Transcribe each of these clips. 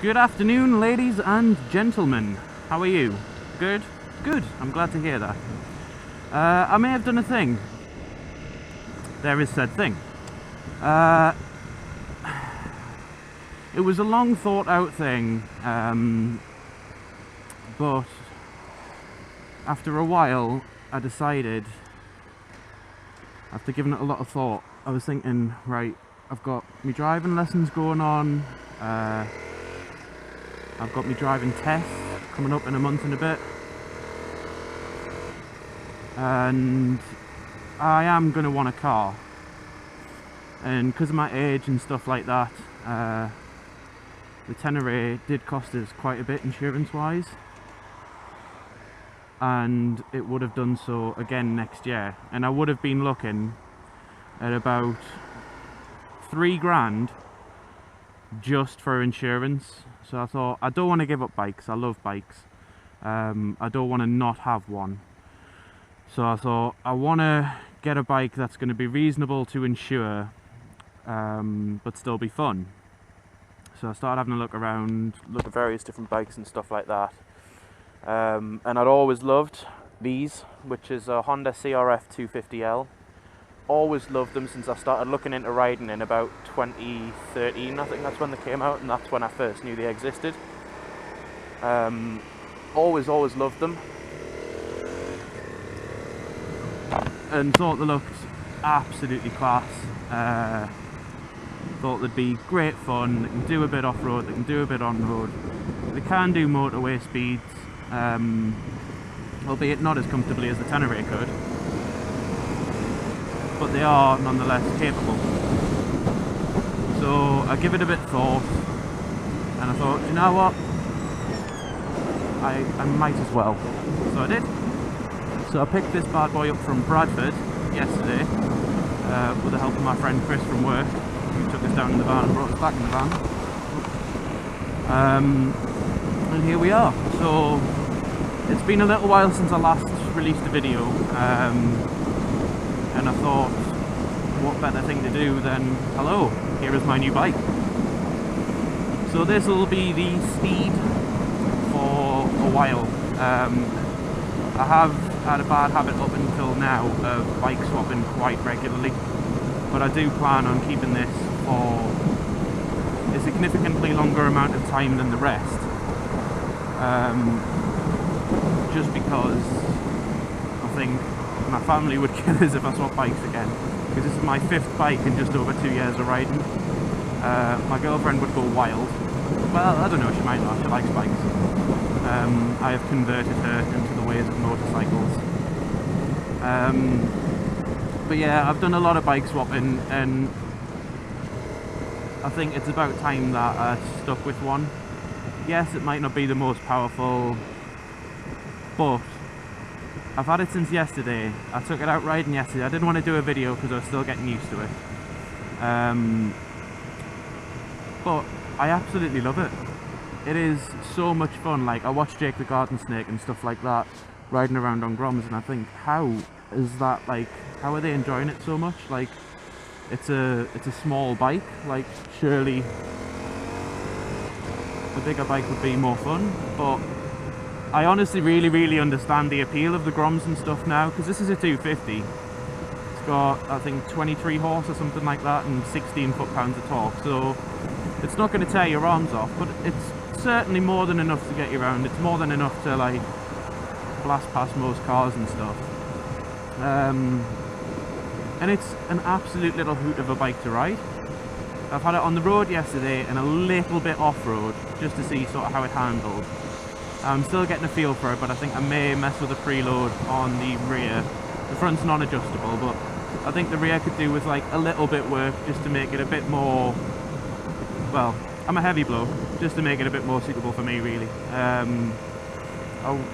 Good afternoon, ladies and gentlemen. How are you? Good? Good. I'm glad to hear that. I may have done a thing. There is said thing. It was a long thought out thing, but after a while I decided, after giving it a lot of thought, I was thinking, right, I've got my driving lessons going on, I've got my driving test coming up in a month and a bit, and I am going to want a car, and because of my age and stuff like that, the Tenere did cost us quite a bit insurance wise, and it would have done so again next year, and I would have been looking at about £3 grand just for insurance. So I thought, I don't want to give up bikes, I love bikes, I don't want to not have one. So I thought, I want to get a bike that's going to be reasonable to insure, but still be fun. So I started having a look around, look at various different bikes and stuff like that. And I'd always loved these, which is a Honda CRF250L. Always loved them since I started looking into riding in about 2013, I think that's when they came out, and that's when I first knew they existed. Always loved them, and thought they looked absolutely class. Thought they'd be great fun. They can do a bit off-road, they can do a bit on-road, they can do motorway speeds, albeit not as comfortably as the Tenere could, but they are nonetheless capable. So I give it a bit of thought, and I thought, you know what, I might as well. So I did. So I picked this bad boy up from Bradford yesterday, with the help of my friend Chris from work, who took us down in the van and brought us back in the van. And here we are. So it's been a little while since I last released a video, and I thought, what better thing to do than, hello, here is my new bike. So this will be the Steed for a while. I have had a bad habit up until now of bike swapping quite regularly, but I do plan on keeping this for a significantly longer amount of time than the rest, just because I think my family would kill us if I swap bikes again, because this is my 5th bike in just over 2 years of riding. My girlfriend would go wild. Well, I don't know, she might not, she likes bikes. I have converted her into the ways of motorcycles. But yeah, I've done a lot of bike swapping, and I think it's about time that I stuck with one. Yes, it might not be the most powerful, but I've had it since yesterday. I took it out riding yesterday. I didn't want to do a video because I was still getting used to it. But I absolutely love it. It is so much fun. Like, I watch Jake the Garden Snake and stuff like that riding around on Groms, and I think, how is that, like, how are they enjoying it so much? Like, it's a small bike, like, surely a bigger bike would be more fun, but I honestly really understand the appeal of the Groms and stuff now, because this is a 250. It's got, I think, 23 horse or something like that, and 16 foot-pounds of torque, so it's not going to tear your arms off, but it's certainly more than enough to get you around. It's more than enough to, like, blast past most cars and stuff. And it's an absolute little hoot of a bike to ride. I've had it on the road yesterday and a little bit off-road, just to see sort of how it handled. I'm still getting a feel for it, but I think I may mess with the preload on the rear. The front's non-adjustable, but I think the rear could do with, like, a little bit work just to make it a bit more, well, I'm a heavy bloke, just to make it a bit more suitable for me, really.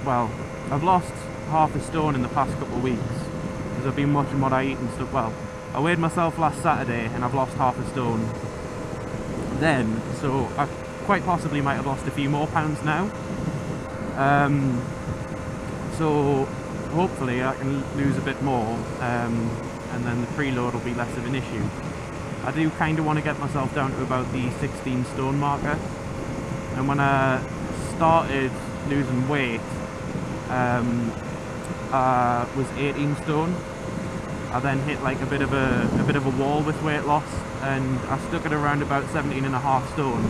Well, I've lost half a stone in the past couple of weeks, because I've been watching what I eat and stuff. Well, I weighed myself last Saturday and I've lost half a stone then, so I quite possibly might have lost a few more pounds now. So hopefully I can lose a bit more, and then the preload will be less of an issue. I do kind of want to get myself down to about the 16 stone marker, and when I started losing weight, I was 18 stone. I then hit like a bit of a wall with weight loss, and I stuck at around about 17.5 stone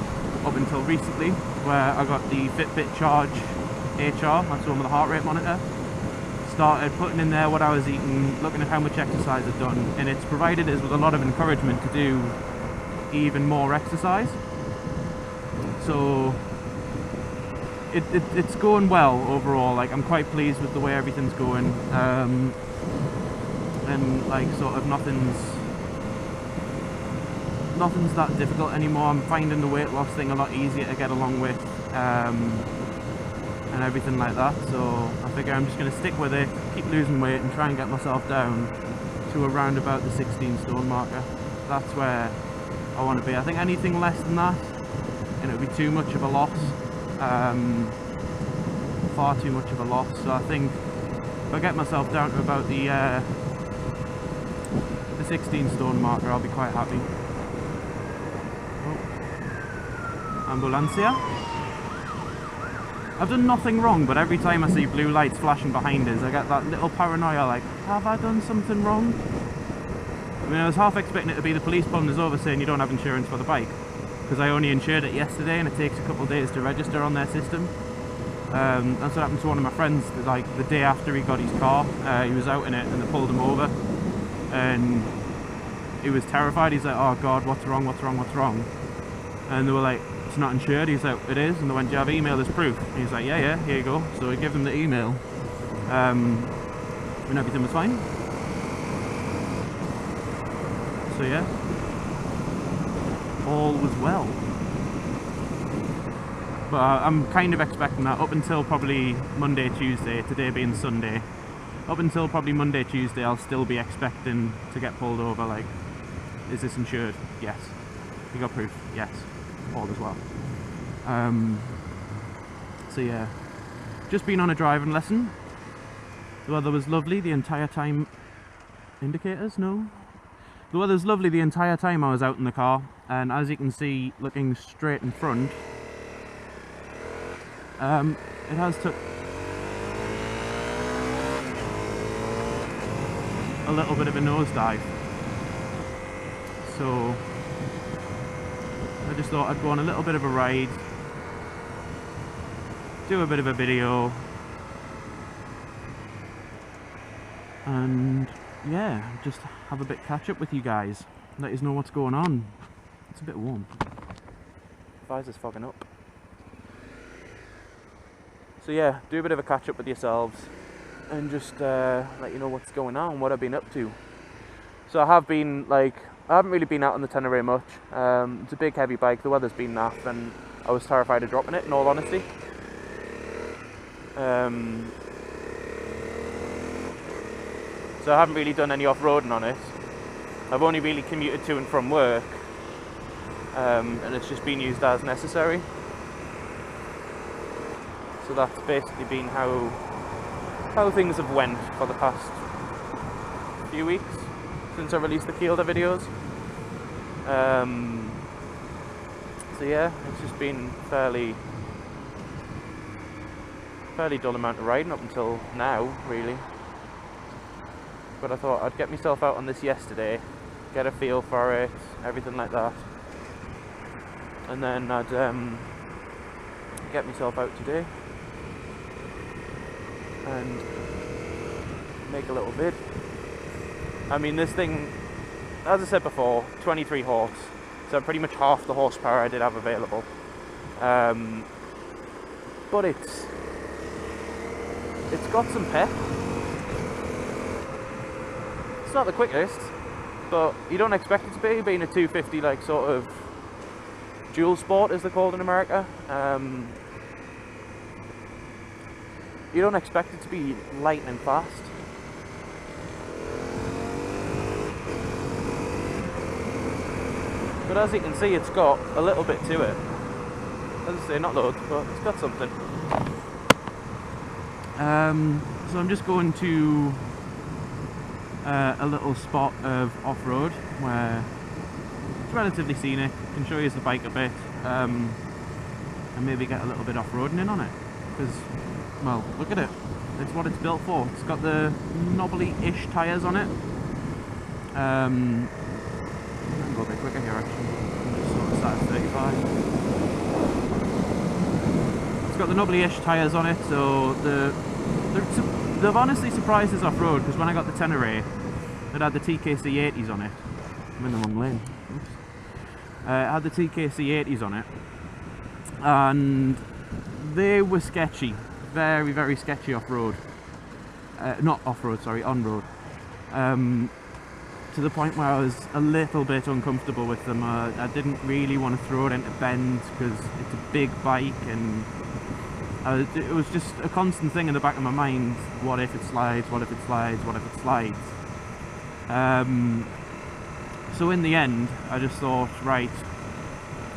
up until recently, where I got the Fitbit Charge HR, that's the one with the heart rate monitor. Started putting in there what I was eating, looking at how much exercise I'd done, and it's provided us with a lot of encouragement to do even more exercise. So it's going well overall. Like, I'm quite pleased with the way everything's going, and like sort of nothing's that difficult anymore. I'm finding the weight loss thing a lot easier to get along with, and everything like that. So I figure I'm just going to stick with it, keep losing weight, and try and get myself down to around about the 16 stone marker. That's where I want to be. I think anything less than that, and it would be too much of a loss, far too much of a loss. So I think if I get myself down to about the 16 stone marker, I'll be quite happy. Oh. Ambulancia. I've done nothing wrong, but every time I see blue lights flashing behind us, I get that little paranoia, like, have I done something wrong? I mean, I was half expecting it to be the police pulling us over saying you don't have insurance for the bike, because I only insured it yesterday and it takes a couple of days to register on their system. That's what happened to one of my friends, like the day after he got his car. He was out in it and they pulled him over, and he was terrified. He's like, oh god, what's wrong, what's wrong, what's wrong? And they were like, it's not insured. He's like, it is. And they went, do you have email as proof? And he's like, yeah, here you go. So we gave them the email, and everything was fine. So yeah, all was well. But I'm kind of expecting that up until probably Monday, Tuesday, today being Sunday, up until probably Monday, Tuesday, I'll still be expecting to get pulled over. Like, is this insured? Yes. You got proof? Yes. All as well. So yeah, just been on a driving lesson. The weather was lovely the entire time. Indicators? No. The weather was lovely the entire time I was out in the car, and as you can see, looking straight in front, it has took a little bit of a nosedive. So I just thought I'd go on a little bit of a ride, do a bit of a video, and yeah, just have a bit catch up with you guys, let you know what's going on. It's a bit warm. Visor's fogging up. So yeah, do a bit of a catch up with yourselves and just let you know what's going on, what I've been up to. So I haven't really been out on the Tenere much. It's a big heavy bike, the weather's been naff, and I was terrified of dropping it, in all honesty. So I haven't really done any off-roading on it. I've only really commuted to and from work, and it's just been used as necessary. So that's basically been how things have went for the past few weeks since I released the Kielder videos. So yeah, it's just been fairly dull amount of riding up until now, really. But I thought I'd get myself out on this yesterday, get a feel for it, everything like that, and then I'd get myself out today and make a little vid. I mean, this thing, as I said before, 23 horse, so pretty much half the horsepower I did have available. But it's got some pep. It's not the quickest, but you don't expect it to be, being a 250, like sort of dual sport as they're called in America. You don't expect it to be lightning fast. But as you can see, it's got a little bit to it. As I say, not loads, but it's got something. So I'm just going to a little spot of off-road where it's relatively scenic. I can show you the bike a bit. and maybe get a little bit off-roading in on it. Because, well, look at it. It's what it's built for. It's got the knobbly-ish tyres on it. I can go a bit quicker here actually. I'm just sort of sat at 35. It's got the knobbly-ish tyres on it, so they've honestly surprised us off-road, because when I got the Tenere, it had the TKC 80s on it. I'm in the wrong lane. Oops. It had the TKC 80s on it, and they were sketchy. Very, very sketchy off-road. Not off-road, sorry, on-road. To the point where I was a little bit uncomfortable with them. I didn't really want to throw it into bends because it's a big bike, and it was just a constant thing in the back of my mind. What if it slides? What if it slides? What if it slides? So in the end, I just thought, right,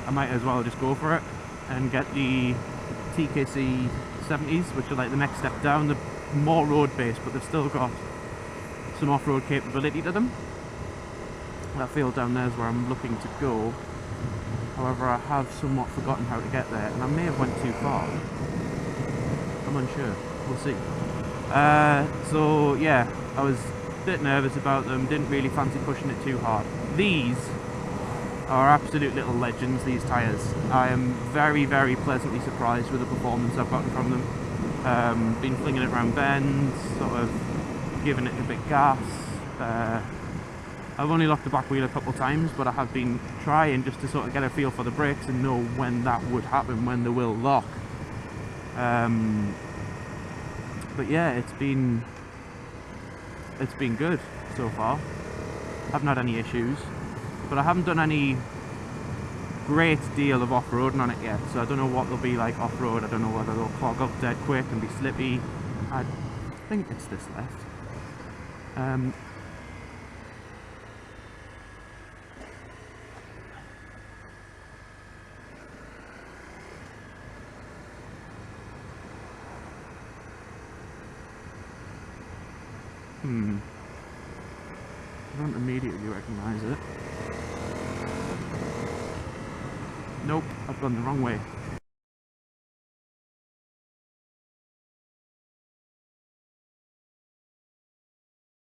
I might as well just go for it and get the TKC 70s, which are like the next step down. They're more road-based, but they've still got some off-road capability to them. That field down there is where I'm looking to go. However, I have somewhat forgotten how to get there, and I may have went too far. I'm unsure. We'll see. So yeah, I was a bit nervous about them. Didn't really fancy pushing it too hard. These are absolute little legends, these tyres. I am very, very pleasantly surprised with the performance I've gotten from them. Been flinging it around bends, sort of giving it a bit gas. I've only locked the back wheel a couple of times, but I have been trying just to sort of get a feel for the brakes and know when that would happen, when they will lock. But yeah, it's been good so far. Haven't had any issues, but I haven't done any great deal of off-roading on it yet, so I don't know what they'll be like off-road. I don't know whether they'll clog up dead quick and be slippy. I think it's this left. I don't immediately recognise it. Nope, I've gone the wrong way.